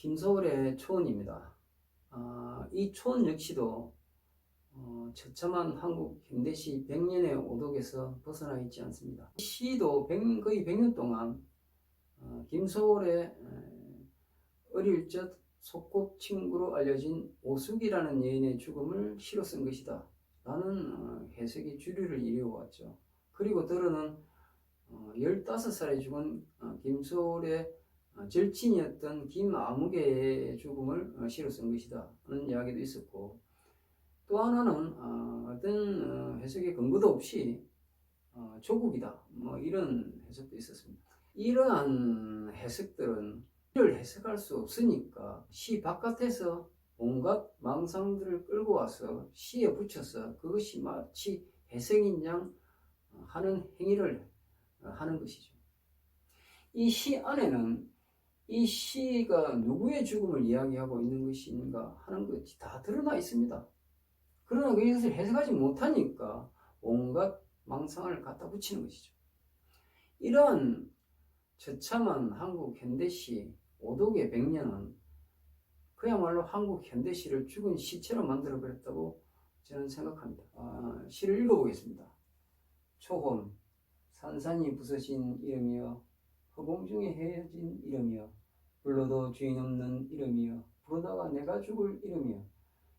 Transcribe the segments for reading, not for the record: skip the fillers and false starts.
김서울의 초원입니다. 이 초원 역시도 처참한 한국 현대시 100년의 오독에서 벗어나 있지 않습니다. 이 시도 거의 100년 동안 김서울의 어릴 적 소꿉친구로 알려진 오숙이라는 여인의 죽음을 시로 쓴 것이다 라는 해석이 주류를 이루어왔죠. 그리고 더러는 15살에 죽은 김서울의 절친이었던 김아무개의 죽음을 시로 쓴 것이다 하는 이야기도 있었고, 또 하나는 어떤 해석의 근거도 없이 조국이다 이런 해석도 있었습니다. 이러한 해석들은 시를 해석할 수 없으니까 시 바깥에서 온갖 망상들을 끌고 와서 시에 붙여서 그것이 마치 해석인 양 하는 행위를 하는 것이죠. 이 시 안에는 이 시가 누구의 죽음을 이야기하고 있는 것인가 하는 것이 다 드러나 있습니다. 그러나 그것을 해석하지 못하니까 온갖 망상을 갖다 붙이는 것이죠. 이러한 처참한 한국 현대시 오독의 100년은 그야말로 한국 현대시를 죽은 시처럼 만들어 버렸다고 저는 생각합니다. 시를 읽어보겠습니다. 초혼, 산산이 부서진 이름이여, 허공 중에 헤어진 이름이여, 불러도 주인 없는 이름이여, 부르다가 내가 죽을 이름이여,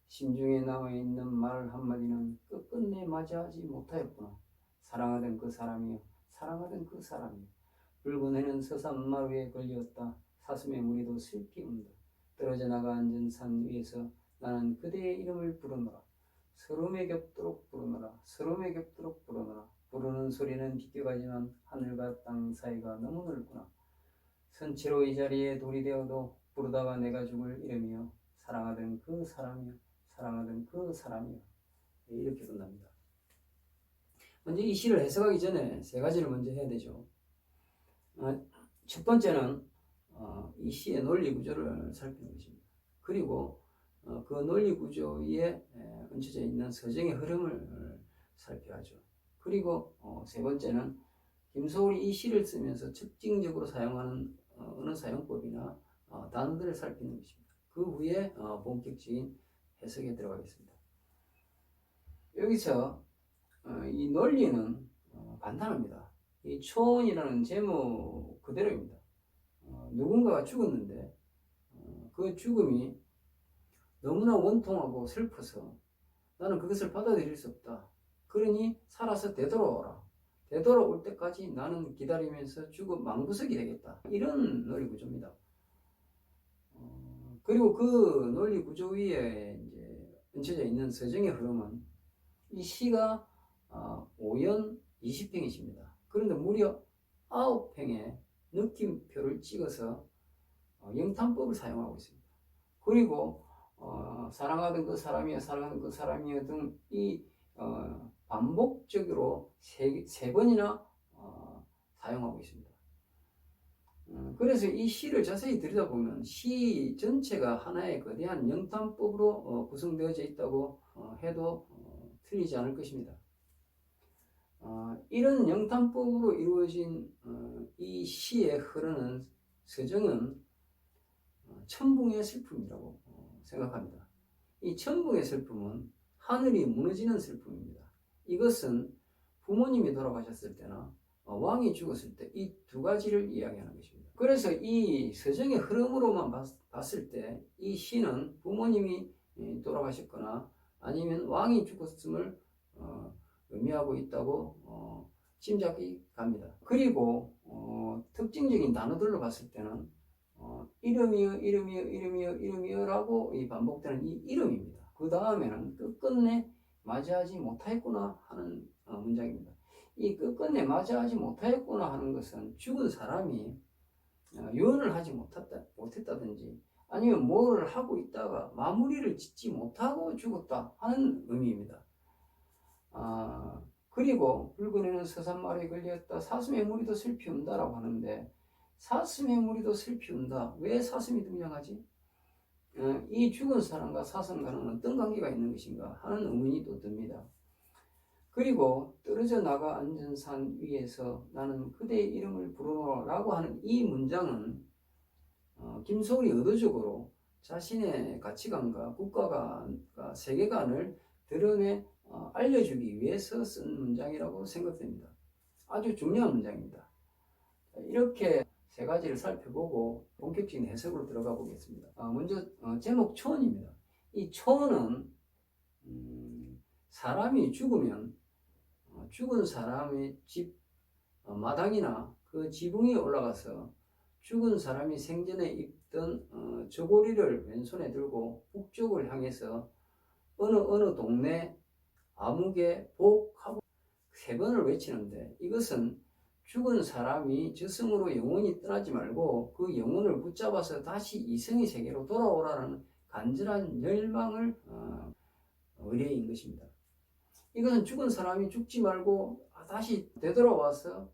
심중에 남아있는 말 한마디는 끝끝내 맞이하지 못하였구나. 사랑하던 그 사람이여, 사랑하던 그 사람이여, 붉은 해는 서산마루에 걸렸다. 사슴의 무리도 슬피 운다. 떨어져 나가 앉은 산 위에서 나는 그대의 이름을 부르노라. 서름에 겹도록 부르노라. 서름에 겹도록 부르노라. 부르는 소리는 비껴가지만 하늘과 땅 사이가 너무 넓구나. 선체로 이 자리에 돌이 되어도 부르다가 내가 죽을 이름이여, 사랑하던 그 사람이여, 사랑하던 그 사람이여. 이렇게 끝납니다. 먼저 이 시를 해석하기 전에 세 가지를 먼저 해야 되죠. 첫 번째는 이 시의 논리 구조를 살피는 것입니다. 그리고 그 논리 구조에 얹혀져 있는 서정의 흐름을 살펴야죠. 그리고 세 번째는 김서울이 이 시를 쓰면서 특징적으로 사용하는 언어 사용법이나 단어들을 살피는 것입니다. 그 후에 본격적인 해석에 들어가겠습니다. 여기서 이 논리는 간단합니다. 이 초원이라는 제목 그대로입니다. 누군가가 죽었는데 그 죽음이 너무나 원통하고 슬퍼서 나는 그것을 받아들일 수 없다. 그러니 살아서 되돌아오라. 되돌아올 때까지 나는 기다리면서 죽어 망부석이 되겠다. 이런 논리 구조입니다. 그리고 그 논리 구조 위에 이제 얹혀져 있는 서정의 흐름은 이 시가 5연 20행이십니다. 그런데 무려 9행의 느낌표를 찍어서 영탄법을 사용하고 있습니다. 그리고 사랑하던 그 사람이여, 사랑하던 그 사람이여 등 이 반복적으로 세 번이나 사용하고 있습니다. 그래서 이 시를 자세히 들여다보면 시 전체가 하나의 거대한 영탄법으로 구성되어져 있다고 해도 틀리지 않을 것입니다. 이런 영탄법으로 이루어진 이 시에 흐르는 서정은 천붕의 슬픔이라고 생각합니다. 이 천붕의 슬픔은 하늘이 무너지는 슬픔입니다. 이것은 부모님이 돌아가셨을 때나 왕이 죽었을 때 이 두 가지를 이야기하는 것입니다. 그래서 이 서정의 흐름으로만 봤을 때 이 시는 부모님이 돌아가셨거나 아니면 왕이 죽었음을 의미하고 있다고 짐작이 갑니다. 그리고 특징적인 단어들로 봤을 때는 이름이여, 이름이여, 이름이여, 이름이여 라고 반복되는 이 이름입니다. 그 다음에는 끝끝내 맞이하지 못하였구나 하는 문장입니다. 이 끝끝내 맞이하지 못하였구나 하는 것은 죽은 사람이 유언을 하지 못했다든지 아니면 뭐를 하고 있다가 마무리를 짓지 못하고 죽었다 하는 의미입니다. 그리고 붉은 해는 서산마루에 걸렸다. 사슴의 무리도 슬피 운다라고 하는데 사슴의 무리도 슬피 운다. 왜 사슴이 등장하지? 이 죽은 사람과 사슴과는 어떤 관계가 있는 것인가 하는 의문이 또 듭니다. 그리고 떨어져 나가 앉은 산 위에서 나는 그대의 이름을 부르노라 라고 하는 이 문장은 김소울이 의도적으로 자신의 가치관과 국가가 세계관을 드러내 알려주기 위해서 쓴 문장이라고 생각됩니다. 아주 중요한 문장입니다. 이렇게 세 가지를 살펴보고 본격적인 해석으로 들어가 보겠습니다. 먼저 제목 초원입니다. 이 초원은 사람이 죽으면 죽은 사람의 집 마당이나 그 지붕 위에 올라가서 죽은 사람이 생전에 입던 저고리를 왼손에 들고 북쪽을 향해서 어느 동네 아무개 복하고 3번을 외치는데, 이것은 죽은 사람이 저승으로 영원히 떠나지 말고 그 영혼을 붙잡아서 다시 이성의 세계로 돌아오라는 간절한 열망을 의뢰인 것입니다. 이것은 죽은 사람이 죽지 말고 다시 되돌아와서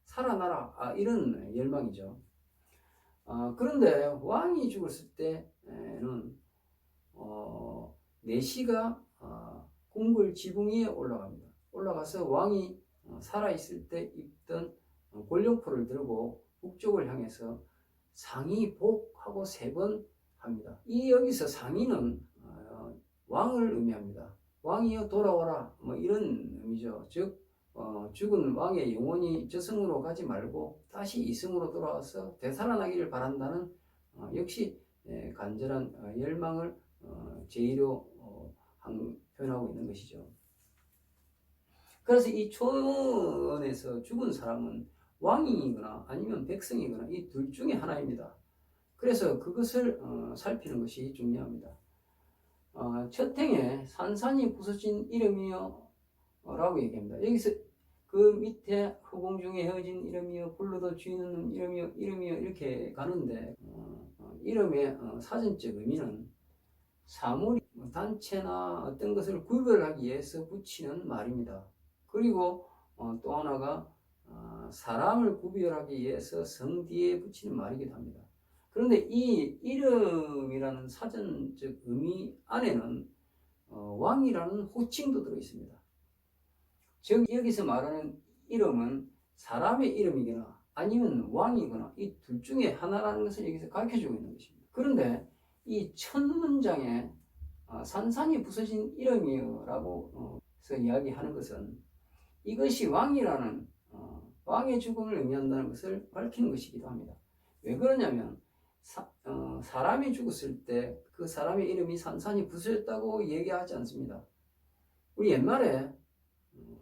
살아나라, 이런 열망이죠. 그런데 왕이 죽었을 때는 내시가 궁궐 지붕 위에 올라갑니다. 올라가서 왕이 살아있을 때 입던 권력포를 들고 북쪽을 향해서 상의복하고 3번 합니다. 여기서 상의는 왕을 의미합니다. 왕이여 돌아오라, 이런 의미죠. 즉 죽은 왕의 영혼이 저승으로 가지 말고 다시 이승으로 돌아와서 되살아나기를 바란다는 역시 간절한 열망을 제의로 표현하고 있는 것이죠. 그래서 이 초원에서 죽은 사람은 왕이거나 아니면 백성이거나 이 둘 중에 하나입니다. 그래서 그것을 살피는 것이 중요합니다. 첫 행에 산산이 부서진 이름이여 라고 얘기합니다. 여기서 그 밑에 허공 중에 헤어진 이름이여, 불러도 쥐는 이름이여, 이렇게 가는데 이름의 사전적 의미는 사물이 단체나 어떤 것을 구별하기 위해서 붙이는 말입니다. 그리고 또 하나가 사람을 구별하기 위해서 성 뒤에 붙이는 말이기도 합니다. 그런데 이 이름이라는 사전적 의미 안에는 왕이라는 호칭도 들어 있습니다. 즉 여기서 말하는 이름은 사람의 이름이거나 아니면 왕이거나 이 둘 중에 하나라는 것을 여기서 가르쳐주고 있는 것입니다. 그런데 이 첫 문장에 산산이 부서진 이름이라고 이야기하는 것은 이것이 왕이라는 왕의 죽음을 의미한다는 것을 밝히는 것이기도 합니다. 왜 그러냐면 사람이 죽었을 때 그 사람의 이름이 산산이 부서졌다고 얘기하지 않습니다. 우리 옛말에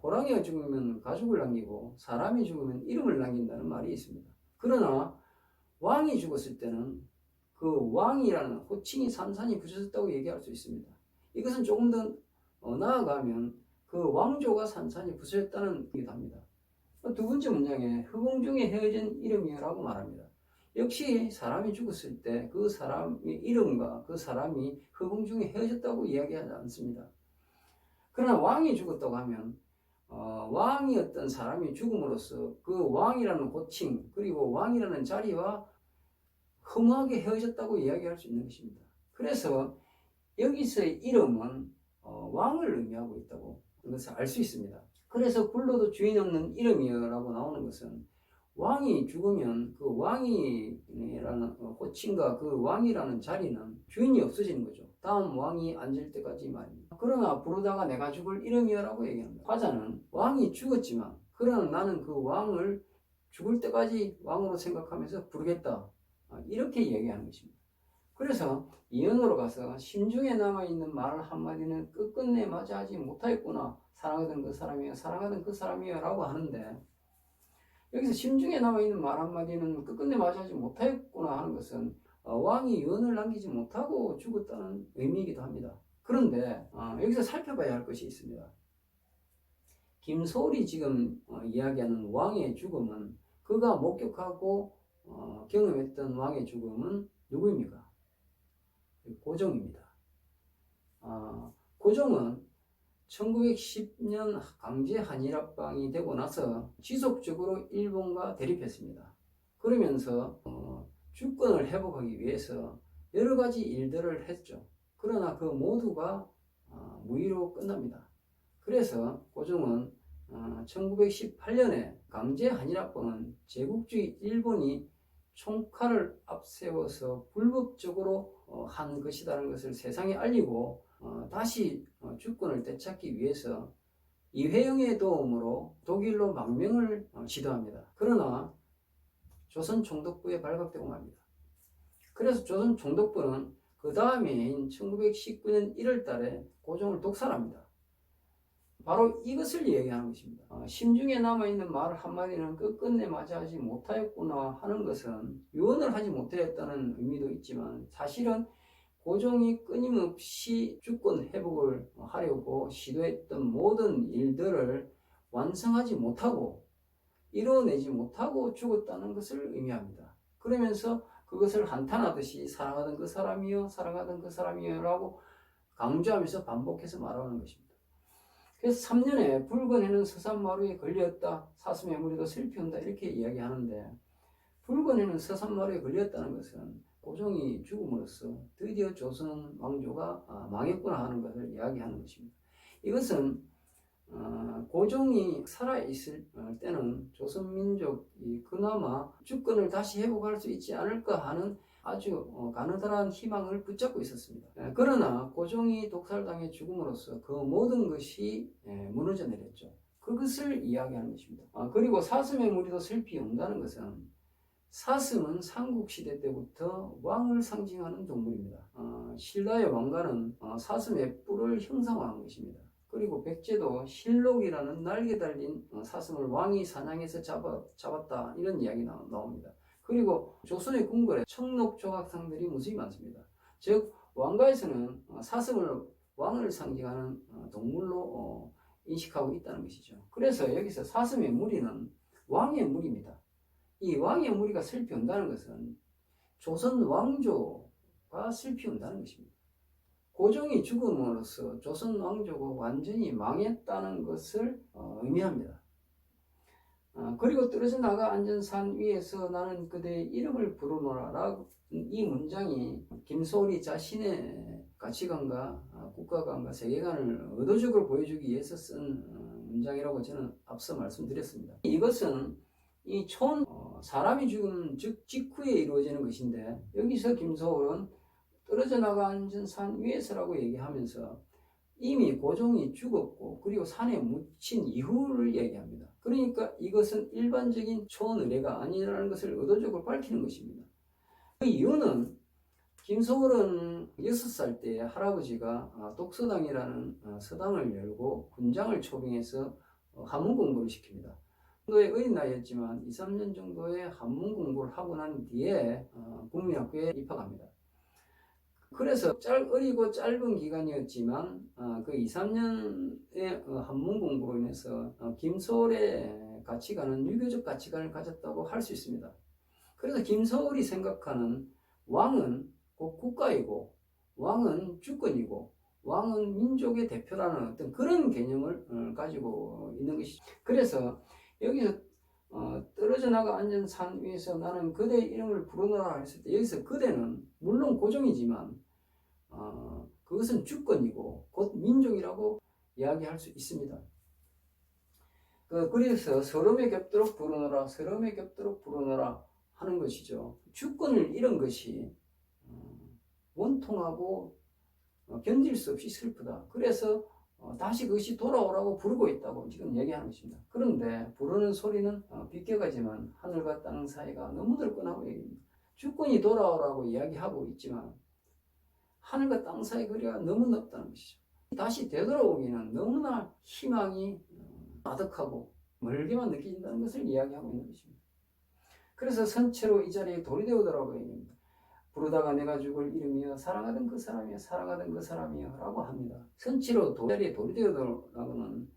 호랑이가 죽으면 가죽을 남기고 사람이 죽으면 이름을 남긴다는 말이 있습니다. 그러나 왕이 죽었을 때는 그 왕이라는 호칭이 산산이 부서졌다고 얘기할 수 있습니다. 이것은 조금 더 나아가면 그 왕조가 산산이 부서졌다는 얘기도 합니다. 두 번째 문장에 허공 중에 헤어진 이름이라고 말합니다. 역시 사람이 죽었을 때 그 사람의 이름과 그 사람이 허공 중에 헤어졌다고 이야기하지 않습니다. 그러나 왕이 죽었다고 하면 왕이었던 사람이 죽음으로써 그 왕이라는 호칭 그리고 왕이라는 자리와 허무하게 헤어졌다고 이야기할 수 있는 것입니다. 그래서 여기서의 이름은 왕을 의미하고 있다고 것을 알 수 있습니다. 그래서 불러도 주인 없는 이름이라고 나오는 것은 왕이 죽으면 그 왕이라는 호칭과 그 왕이라는 자리는 주인이 없어지는 거죠. 다음 왕이 앉을 때까지 말입니다. 그러나 부르다가 내가 죽을 이름이라고 얘기합니다. 화자는 왕이 죽었지만 그러나 나는 그 왕을 죽을 때까지 왕으로 생각하면서 부르겠다, 이렇게 얘기하는 것입니다. 그래서 이언으로 가서 심중에 남아있는 말 한마디는 끝끝내 맞이하지 못하였구나. 사랑하던 그 사람이여, 사랑하던 그 사람이여 라고 하는데, 여기서 심중에 남아있는 말 한마디는 끝끝내 맞이하지 못하였구나 하는 것은 왕이 유언을 남기지 못하고 죽었다는 의미이기도 합니다. 그런데 여기서 살펴봐야 할 것이 있습니다. 김소울이 지금 이야기하는 왕의 죽음은 그가 목격하고 경험했던 왕의 죽음은 누구입니까? 고종입니다. 고종은 1910년 강제 한일합방이 되고 나서 지속적으로 일본과 대립했습니다. 그러면서 주권을 회복하기 위해서 여러 가지 일들을 했죠. 그러나 그 모두가 무의로 끝납니다. 그래서 고종은 1918년에 강제 한일합방은 제국주의 일본이 총칼을 앞세워서 불법적으로 한 것이라는 것을 세상에 알리고 다시 주권을 되찾기 위해서 이회영의 도움으로 독일로 망명을 시도합니다. 그러나 조선 총독부에 발각되고 맙니다. 그래서 조선 총독부는 그 다음해인 1919년 1월 달에 고종을 독살합니다. 바로 이것을 얘기하는 것입니다. 심중에 남아있는 말 한마디는 끝끝내 맞이하지 못하였구나 하는 것은 유언을 하지 못하였다는 의미도 있지만 사실은 고종이 끊임없이 주권 회복을 하려고 시도했던 모든 일들을 완성하지 못하고 이뤄내지 못하고 죽었다는 것을 의미합니다. 그러면서 그것을 한탄하듯이 사랑하던 그 사람이여 사랑하던 그 사람이여 라고 강조하면서 반복해서 말하는 것입니다. 그래서 3년에 붉은 해는 서산마루에 걸렸다. 사슴의 무리도 슬피 온다. 이렇게 이야기하는데 붉은 해는 서산마루에 걸렸다는 것은 고종이 죽음으로써 드디어 조선 왕조가 망했구나 하는 것을 이야기하는 것입니다. 이것은 고종이 살아있을 때는 조선민족이 그나마 주권을 다시 회복할 수 있지 않을까 하는 아주 가느다란 희망을 붙잡고 있었습니다. 그러나 고종이 독살당해 죽음으로써 그 모든 것이 무너져 내렸죠. 그것을 이야기하는 것입니다. 그리고 사슴의 무리도 슬피 온다는 것은 사슴은 삼국시대 때부터 왕을 상징하는 동물입니다. 신라의 왕가는 사슴의 뿔을 형상화한 것입니다. 그리고 백제도 실록이라는 날개 달린 사슴을 왕이 사냥해서 잡았다 이런 이야기 나옵니다. 그리고 조선의 궁궐에 청록조각상들이 무수히 많습니다. 즉 왕가에서는 사슴을 왕을 상징하는 동물로 인식하고 있다는 것이죠. 그래서 여기서 사슴의 무리는 왕의 무리입니다. 이 왕의 무리가 슬피 온다는 것은 조선 왕조가 슬피 온다는 것입니다. 고종이 죽음으로써 조선 왕조가 완전히 망했다는 것을 의미합니다. 그리고 떨어져 나가 앉은 산 위에서 나는 그대의 이름을 부르노라. 이 문장이 김소월이 자신의 가치관과 국가관과 세계관을 의도적으로 보여주기 위해서 쓴 문장이라고 저는 앞서 말씀드렸습니다. 이것은 이 사람이 죽음 즉 직후에 이루어지는 것인데 여기서 김소월은 떨어져 나가 앉은 산 위에서라고 얘기하면서 이미 고종이 죽었고 그리고 산에 묻힌 이후를 얘기합니다. 그러니까 이것은 일반적인 초원의례가 아니라는 것을 의도적으로 밝히는 것입니다. 그 이유는 김소월은 6살 때 할아버지가 독서당이라는 서당을 열고 군장을 초빙해서 한문 공부를 시킵니다. 정도의 어린 나이였지만 2, 3년 정도의 한문 공부를 하고 난 뒤에 국민학교에 입학합니다. 그래서 어리고 짧은 기간이었지만 그 2, 3년의 한문 공부로 인해서 김소월의 가치관은 유교적 가치관을 가졌다고 할 수 있습니다. 그래서 김소월이 생각하는 왕은 곧 국가이고 왕은 주권이고 왕은 민족의 대표라는 어떤 그런 개념을 가지고 있는 것이죠. 그래서 여기서 떨어져 나가 앉은 산 위에서 나는 그대의 이름을 부르노라 했을 때 여기서 그대는 물론 고종이지만 그것은 주권이고 곧 민족이라고 이야기할 수 있습니다. 그래서 서름에 겹도록 부르노라 서름에 겹도록 부르노라 하는 것이죠. 주권을 잃은 것이 원통하고 견딜 수 없이 슬프다. 그래서 다시 그것이 돌아오라고 부르고 있다고 지금 얘기하는 것입니다. 그런데 부르는 소리는 비껴가지만 하늘과 땅 사이가 너무 넓거나고 얘기합니다. 주권이 돌아오라고 이야기하고 있지만 하늘과 땅 사이 거리가 너무 넓다는 것이죠. 다시 되돌아오기는 너무나 희망이 아득하고 멀게만 느껴진다는 것을 이야기하고 있는 것입니다. 그래서 선체로 이 자리에 돌이 되오더라고 얘기합니다. 부르다가 내가 죽을 이름이여 사랑하던 그 사람이여 사랑하던 그 사람이여 라고 합니다. 선체로 자리에 돌이 되오더라고는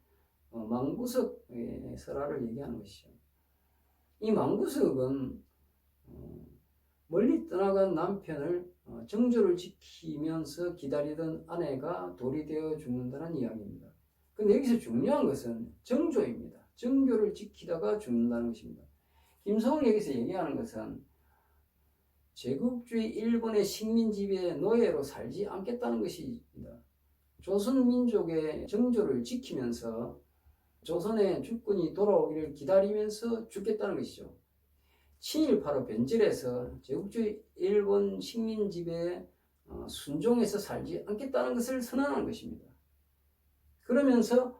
망부석의 설화를 얘기하는 것이죠. 이 망부석은 멀리 떠나간 남편을 정조를 지키면서 기다리던 아내가 돌이 되어 죽는다는 이야기입니다. 근데 여기서 중요한 것은 정조입니다. 정조를 지키다가 죽는다는 것입니다. 김소월이 여기서 얘기하는 것은 제국주의 일본의 식민지배의 노예로 살지 않겠다는 것입니다. 조선민족의 정조를 지키면서 조선의 주권이 돌아오기를 기다리면서 죽겠다는 것이죠. 친일파로 변질해서 제국주의 일본 식민 지배에 순종해서 살지 않겠다는 것을 선언한 것입니다. 그러면서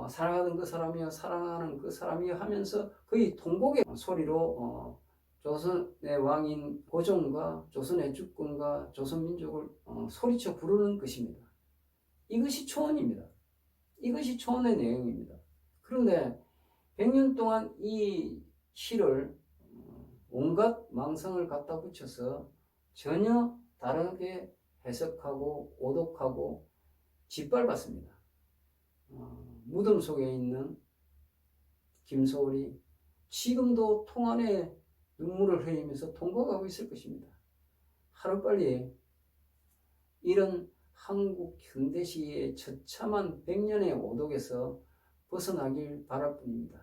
살아가던 그 사람이여 사랑하는 그 사람이여 하면서 거의 통곡의 소리로 조선의 왕인 고종과 조선의 주권과 조선민족을 소리쳐 부르는 것입니다. 이것이 초원입니다. 이것이 초원의 내용입니다. 그런데 100년 동안 이 시를 온갖 망상을 갖다 붙여서 전혀 다르게 해석하고 오독하고 짓밟았습니다. 무덤 속에 있는 김소월이 지금도 통 안에 눈물을 흘리면서 통곡하고 있을 것입니다. 하루빨리 이런 한국 현대시의 처참한 100년의 오독에서 벗어나길 바랄 뿐입니다.